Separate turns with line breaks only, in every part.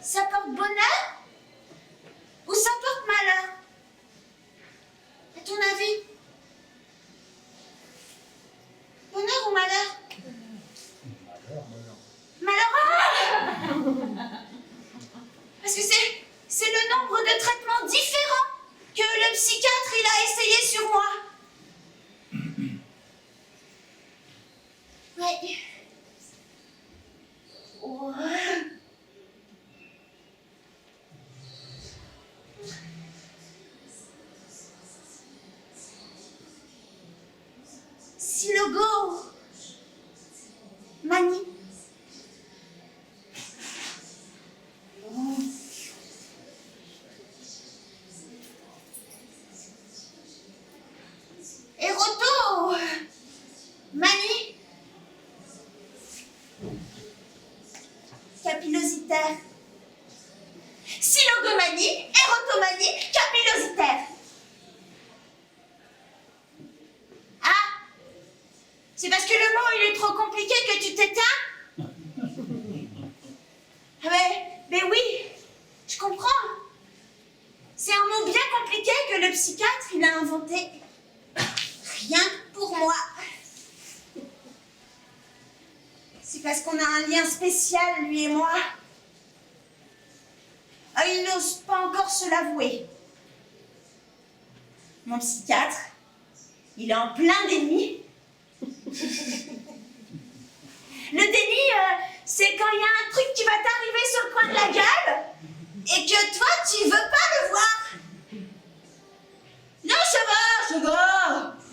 Ça porte bonheur ou ça porte malheur? À ton avis? Bonheur ou malheur? Malheur. Parce que c'est le nombre de traitements différents que le psychiatre il a essayé sur moi. Ouais. Oh. Silogo Mani. Eroto Mani. Capillositaire. Silogomanie, érotomanie, capillositaire. Ah, c'est parce que le mot il est trop compliqué que tu t'éteins? Ah mais oui, je comprends. C'est un mot bien compliqué que le psychiatre il a inventé. Rien que pour moi. C'est parce qu'on a un lien spécial, lui et moi. Ah, il n'ose pas encore se l'avouer. Mon psychiatre, il est en plein déni. Le déni, c'est quand il y a un truc qui va t'arriver sur le coin de la gueule et que toi, tu veux pas le voir. Non, ça va.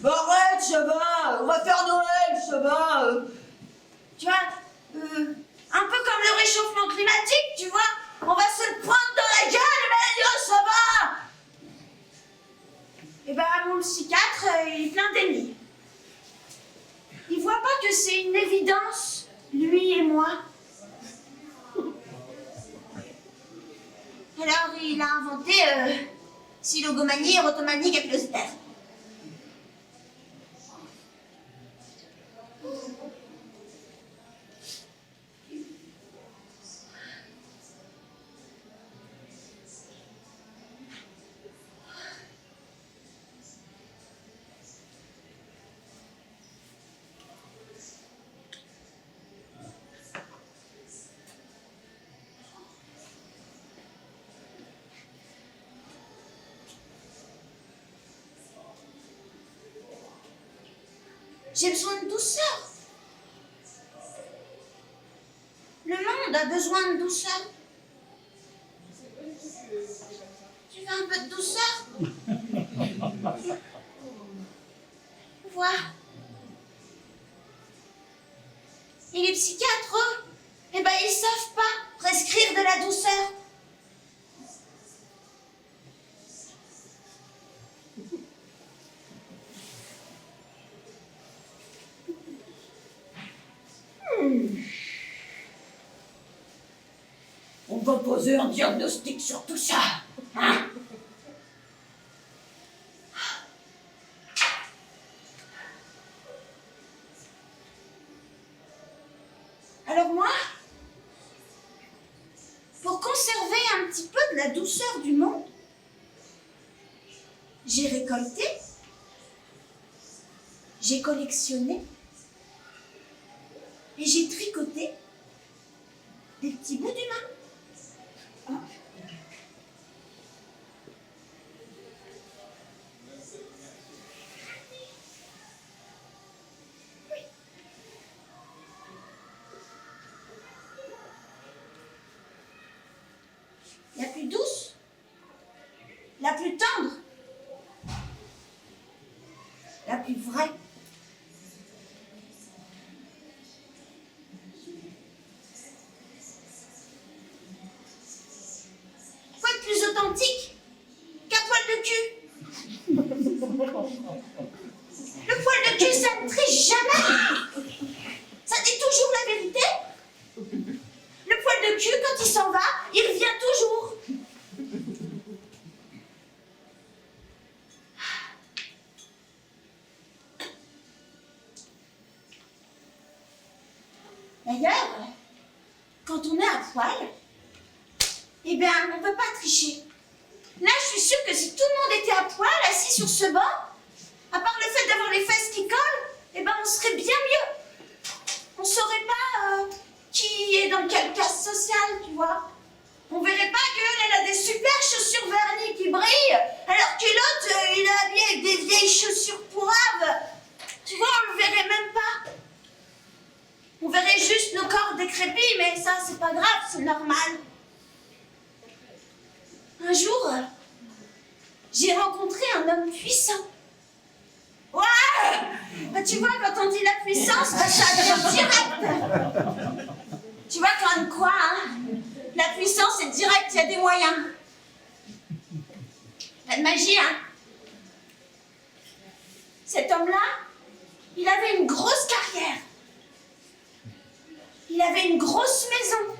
Arrête, ça va. On va faire Noël, ça va. Tu vois, un peu comme le réchauffement climatique, tu vois. On va se le prendre dans la gueule, mais ça va. Et ben, mon psychiatre, il est plein déni. Il voit pas que c'est une évidence, lui et moi. Alors, il a inventé silogomanie, érotomanie, capillositaire. J'ai besoin de douceur. Le monde a besoin de douceur. Tu veux un peu de douceur? Vois. Et les psychiatres, eux, eh ben, ils savent pas prescrire de la douceur. On va poser un diagnostic sur tout ça, hein? Alors moi, pour conserver un petit peu de la douceur du monde, j'ai récolté, j'ai collectionné et j'ai tricoté des petits bouts d'humain. La plus douce, la plus tendre, la plus vraie. Quoi de plus authentique qu'un poil de cul? Le poil de cul, ça ne triche jamais. Ça dit toujours la vérité. Le poil de cul, quand il s'en va, il revient toujours. D'ailleurs, quand on est à poil, Eh bien, on ne peut pas tricher. Là, je suis sûre que si tout le monde était à poil, assis sur ce banc, à part le fait d'avoir les fesses qui collent, eh ben, on serait bien mieux. On ne saurait pas qui est dans quelle classe sociale, tu vois. On verrait pas qu'elle, elle a des super chaussures vernies qui brillent, alors que l'autre, il est habillé avec des vieilles chaussures pourraves. Tu vois, on le verrait même pas. On verrait juste nos corps décrépits, mais ça, c'est pas grave, c'est normal. Un jour, j'ai rencontré un homme puissant. Ouais! Bah, tu vois, quand on dit la puissance, bah, ça vient direct. Tu vois, comme quoi, hein? La puissance, c'est direct, il y a des moyens. Pas de magie, hein? Cet homme-là, il avait une grosse carrière. Il avait une grosse maison.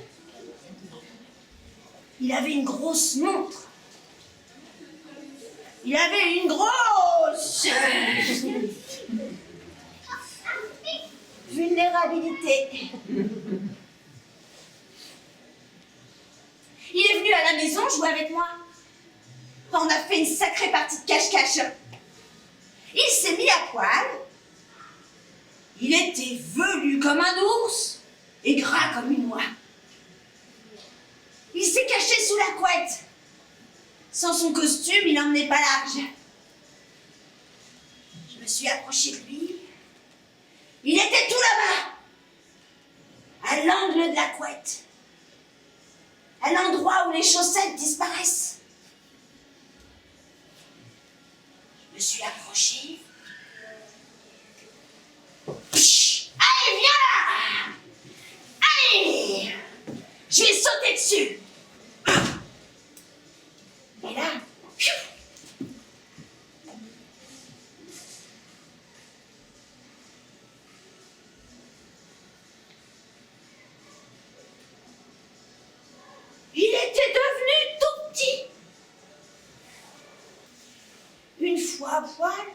Il avait une grosse montre. Il avait une grosse vulnérabilité. Il est venu à la maison jouer avec moi. On a fait une sacrée partie de cache-cache. Il s'est mis à poil. Il était velu comme un ours et gras comme une oie. Il s'est caché sous la couette. Sans son costume, il n'emmenait pas large. Je me suis approchée de lui. Il était tout là-bas, à l'angle de la couette, à l'endroit où les chaussettes disparaissent. Je me suis approchée. Psh, allez, viens là! Allez! Je vais sauter dessus. Et là, pfiou, il était devenu tout petit. Une fois à poil,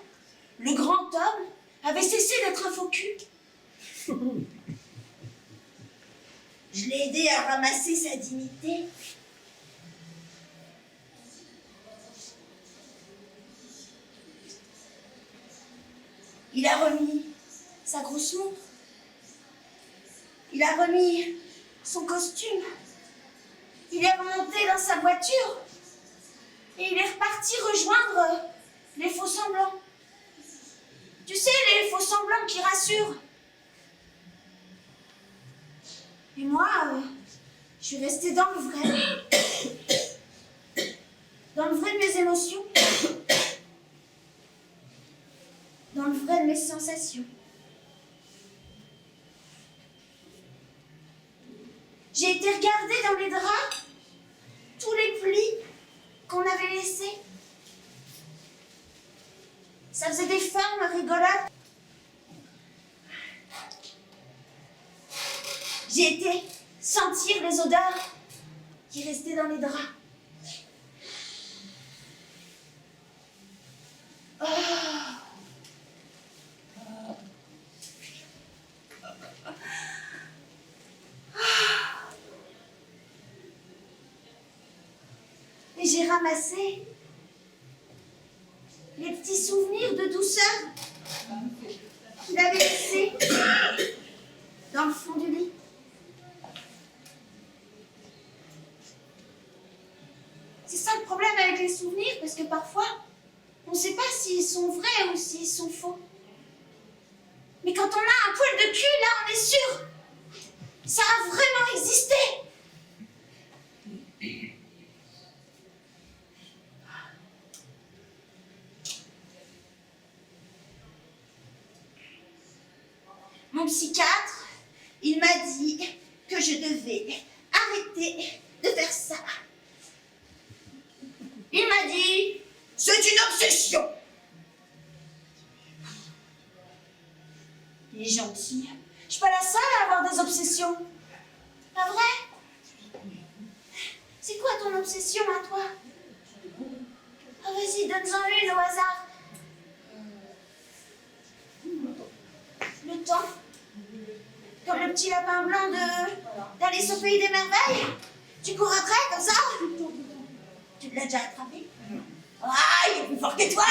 le grand homme avait cessé d'être un faux cul. Je l'ai aidé à ramasser sa dignité. Il a remis sa grosse montre. Il a remis son costume. Il est remonté dans sa voiture. Et il est reparti rejoindre les faux-semblants. Tu sais, les faux-semblants qui rassurent. Et moi, je suis restée dans le vrai. Dans le vrai de mes émotions. Dans le vrai de mes sensations. J'ai été regarder dans les draps tous les plis qu'on avait laissés. Ça faisait des formes rigolotes. J'ai été sentir les odeurs qui restaient dans les draps. Oh. Et j'ai ramassé les petits souvenirs de douceur qu'il avait laissés dans le fond du lit. C'est ça le problème avec les souvenirs, parce que parfois, on ne sait pas s'ils sont vrais ou s'ils sont faux. Mais quand on a un poil de cul, là, on est sûr. Ça a vraiment existé. Mon psychiatre, il m'a dit que je devais arrêter de faire ça. Il m'a dit, c'est une obsession. Il est gentil. Je suis pas la seule à avoir des obsessions. Pas vrai? C'est quoi ton obsession à toi? Oh, vas-y, donne-en une au hasard. Le temps. Comme le petit lapin blanc d'Alice au pays des merveilles. Tu Tu cours après, comme ça? Tu l'as déjà attrapé? Ah, il est plus fort que toi!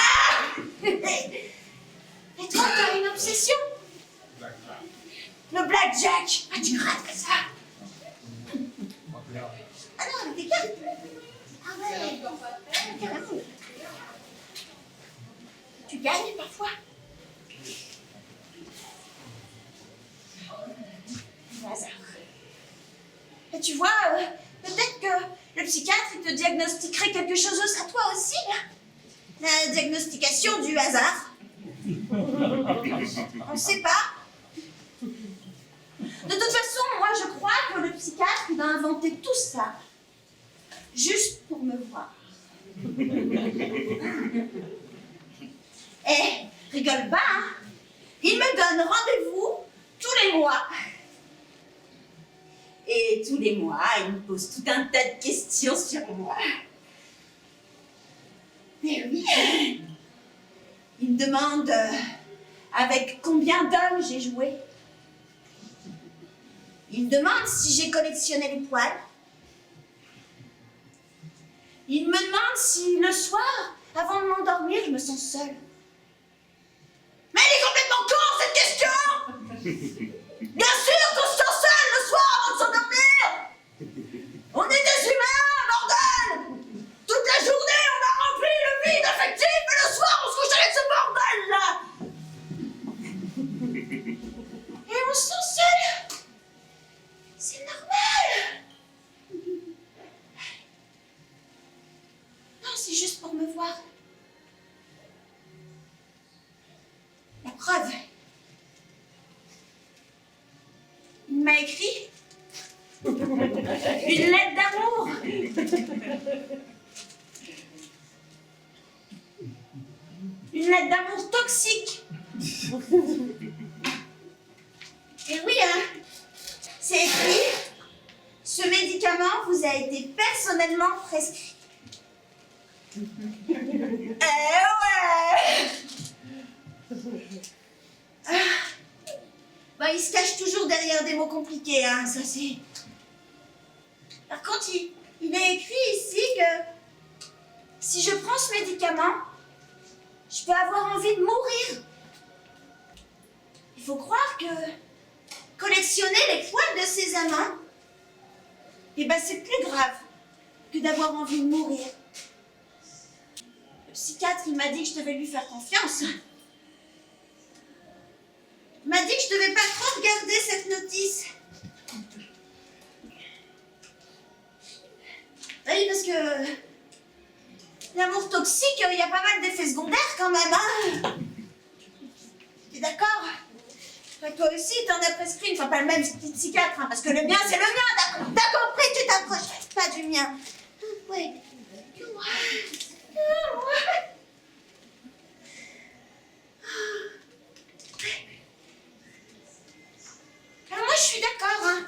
Et toi, t'as une obsession? Le blackjack! Ah, tu rates ça! Ah non, avec des cartes! Ah ouais! Carrément! Tu gagnes parfois? Le hasard. Et tu vois, peut-être que le psychiatre il te diagnostiquerait quelque chose à toi aussi, là. La diagnostication du hasard. On ne sait pas. De toute façon, moi je crois que le psychiatre il a inventé tout ça juste pour me voir. Eh, rigole pas, hein. Il me donne rendez-vous tous les mois. Et tous les mois, il me pose tout un tas de questions sur moi. Mais oui, il me demande avec combien d'hommes j'ai joué. Il me demande si j'ai collectionné les poils. Il me demande si le soir, avant de m'endormir, je me sens seule. Mais elle est complètement con cette question! Bien sûr qu'on se sent seul le soir avant de s'endormir! On est des humains, bordel! Toute la journée, on a rempli le vide affectif, et le soir, on se couche avec ce bordel-là! Et on se sent seul! C'est normal! Non, c'est juste pour me voir. La preuve. Il m'a écrit une lettre d'amour. Une lettre d'amour toxique. Et oui, hein, c'est écrit. Ce médicament vous a été personnellement prescrit. Ouais. Bah, il se cache toujours derrière des mots compliqués, hein, ça c'est... Par contre, il est écrit ici que si je prends ce médicament, je peux avoir envie de mourir. Il faut croire que collectionner les poils de ses amants, eh ben c'est plus grave que d'avoir envie de mourir. Le psychiatre, il m'a dit que je devais lui faire confiance. Il m'a dit que je devais pas trop regarder cette notice. Oui, parce que l'amour toxique, il y a pas mal d'effets secondaires quand même, hein. T'es d'accord? Enfin, toi aussi, t'en as prescrit, enfin pas le même psychiatre, hein, parce que le mien, c'est le mien, t'as compris, tu t'approches pas du mien. Ouais. Alors moi, je suis d'accord, hein.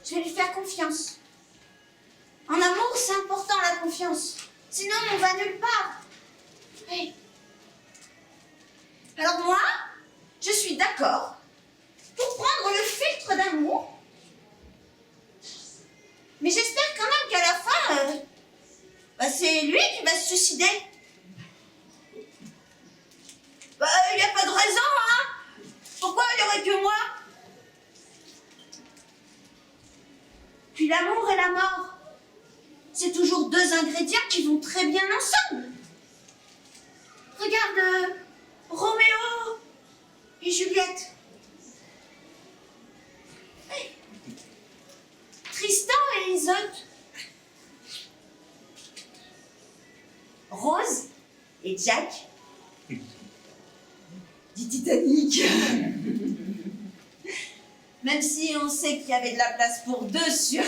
Je vais lui faire confiance. En amour, c'est important la confiance. Sinon, on va nulle part. Oui. Alors moi, je suis d'accord pour prendre le filtre d'amour. Mais j'espère quand même qu'à la fin, bah, c'est lui qui va se suicider. Bah, il n'y a pas de raison, hein. Pourquoi il n'y aurait que moi? Puis l'amour et la mort, c'est toujours deux ingrédients qui vont très bien ensemble. Regarde Roméo et Juliette. Hey. Tristan et Isolde. Rose et Jack. Du Titanic. Même si on sait qu'il y avait de la place pour deux sur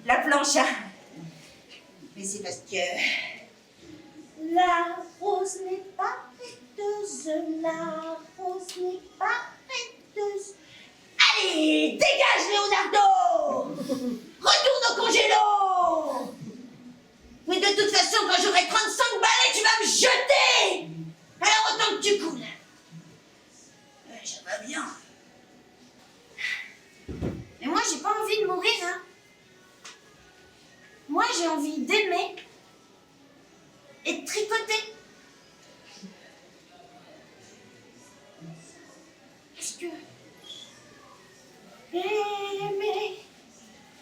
la planche. Mais c'est parce que la rose n'est pas prêteuse, la rose n'est pas prêteuse. Allez, dégage Leonardo! Retourne au congélo! Mais de toute façon, quand j'aurai 35 balais, tu vas me jeter! Alors autant que tu coules. Ça va bien. Mais moi, j'ai pas envie de mourir, hein. j'ai envie d'aimer et de tricoter. Parce que aimer,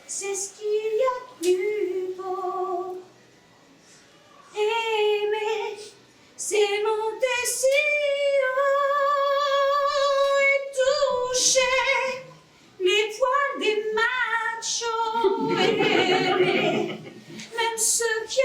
c'est ce qu'il y a de plus beau. Aimer, c'est monter si haut et toucher les poils des machos. Aimer, même ceux qui